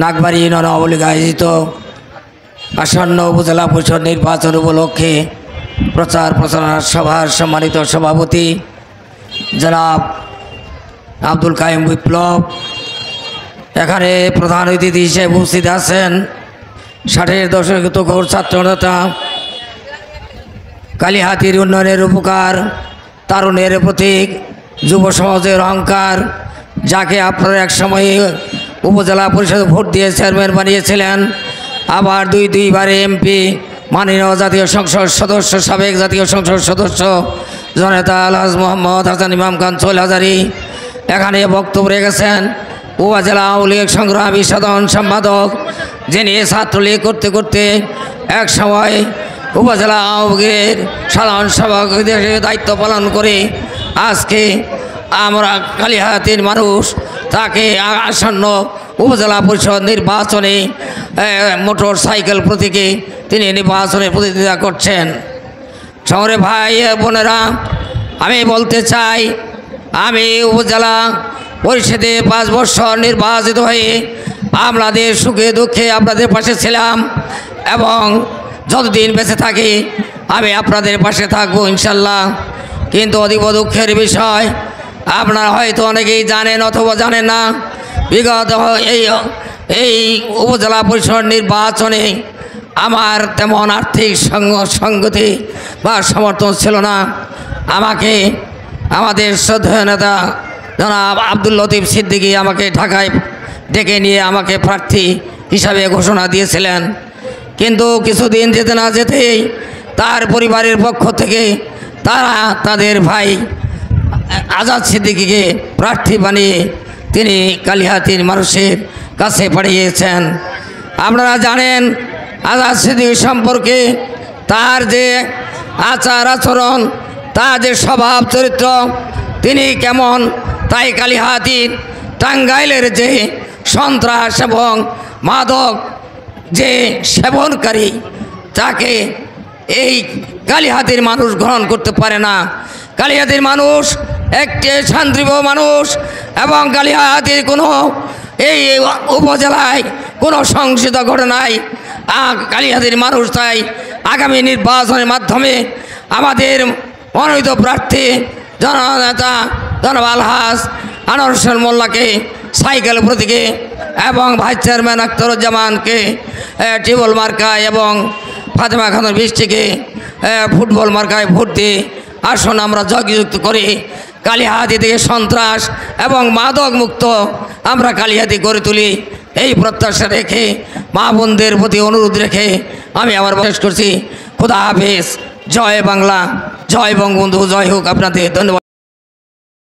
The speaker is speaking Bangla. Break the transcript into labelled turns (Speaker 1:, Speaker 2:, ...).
Speaker 1: নাগবাড়ি ইউনিয়ন আওয়ামী লীগ আয়োজিত আসন্ন উপজেলা পরিষদ নির্বাচন উপলক্ষে প্রচার প্রচারণা সভার সম্মানিত সভাপতি জনাব আব্দুল কাইম বিপ্লব, এখানে প্রধান অতিথি হিসেবে উপস্থিত আছেন 60-এর দশকে তরুণ ছাত্রনেতা, কালিহাতীর উন্নয়নের উপকার, তারুণের প্রতীক, যুব সমাজের অহংকার, যাকে আপনারা এক সময়ে উপজেলা পরিষদ ভোট দিয়ে চেয়ারম্যান বানিয়েছিলেন, আবার দুইবারে এমপি, মাননীয় জাতীয় সংসদ সদস্য, সাবেক জাতীয় সংসদ সদস্য জননেতা আলহাজ মোহাম্মদ হাসান ইমাম খান চৌল হাজারি এখানে বক্তব্য রেখেছেন। উপজেলা আওয়ামী লীগ সংগ্রামী সাধারণ সম্পাদক, যিনি ছাত্রলীগ করতে করতে এক সময় উপজেলা আওয়ামী লীগের সাধারণ সভাপতির দায়িত্ব পালন করে আজকে আমরা কালিহাতীর মানুষ তাকে আসন্ন উপজেলা পরিষদ নির্বাচনে মোটর সাইকেল প্রতীকে তিনি নির্বাচনে প্রতিদ্বন্দ্বিতা করছেন। শহরে ভাই বোনেরা, আমি বলতে চাই, আমি উপজেলা পরিষদে 5 বছর নির্বাচিত হয়ে আপনাদের সুখে দুঃখে আপনাদের পাশে ছিলাম এবং যতদিন বেঁচে থাকি আমি আপনাদের পাশে থাকবো ইনশাল্লাহ। কিন্তু অতীব দুঃখের বিষয়, আপনারা হয়তো অনেকেই জানেন অথবা জানেন না, বিগত এই উপজেলা পরিষদ নির্বাচনে আমার তেমন আর্থিক সংগতি বা সমর্থন ছিল না। আমাকে আমাদের শ্রদ্ধেয় নেতা জনাব আব্দুল লতিফ সিদ্দিকী আমাকে ঢাকায় ডেকে নিয়ে আমাকে প্রার্থী হিসাবে ঘোষণা দিয়েছিলেন। কিন্তু কিছুদিন যেতে না যেতেই তার পরিবারের পক্ষ থেকে তারা তাদের ভাই আজাদ সিদ্দিকীকে প্রার্থী বানিয়ে তিনি কালিহাতীর মানুষের কাছে পাঠিয়েছেন। আপনারা জানেন আজাদ সিদ্দিকী সম্পর্কে, তার যে আচার আচরণ, তার যে স্বভাব চরিত্র, তিনি কেমন, তাই কালিহাতীর টাঙ্গাইলের যে সন্ত্রাস এবং মাদক যে সেবনকারী, তাকে এই কালিহাতীর মানুষ গ্রহণ করতে পারে না। কালিহাতীর মানুষ একটি শান্তিপ্রিয় মানুষ এবং কালিহাতীর কোনো এই উপজেলায় কোনো সংঘর্ষ ঘটনায় কালিহাতীর মানুষ তাই আগামী নির্বাচনের মাধ্যমে আমাদের মনোনীত প্রার্থী জননেতা জনাব আলহাজ আনোয়ার হোসেন মোল্লাকে সাইকেল প্রতীকে এবং ভাইস চেয়ারম্যান আখতারুজ্জামানকে টিউবওয়েল মার্কায় এবং ফাতেমা খাতুন বৃষ্টিকে ফুটবল মার্কায় ভোট দিয়ে আসুন আমরা জয়যুক্ত করি। কালিহাতী থেকে সন্ত্রাস এবং মাদক মুক্ত আমরা কালিহাতী গড়ে তুলি, এই প্রত্যাশা রেখে মা বোনদের প্রতি অনুরোধ রেখে আমি আমার শেষ করছি। খুদা হাফেজ। জয় বাংলা, জয় বঙ্গবন্ধু, জয় হোক আপনাদের। ধন্যবাদ।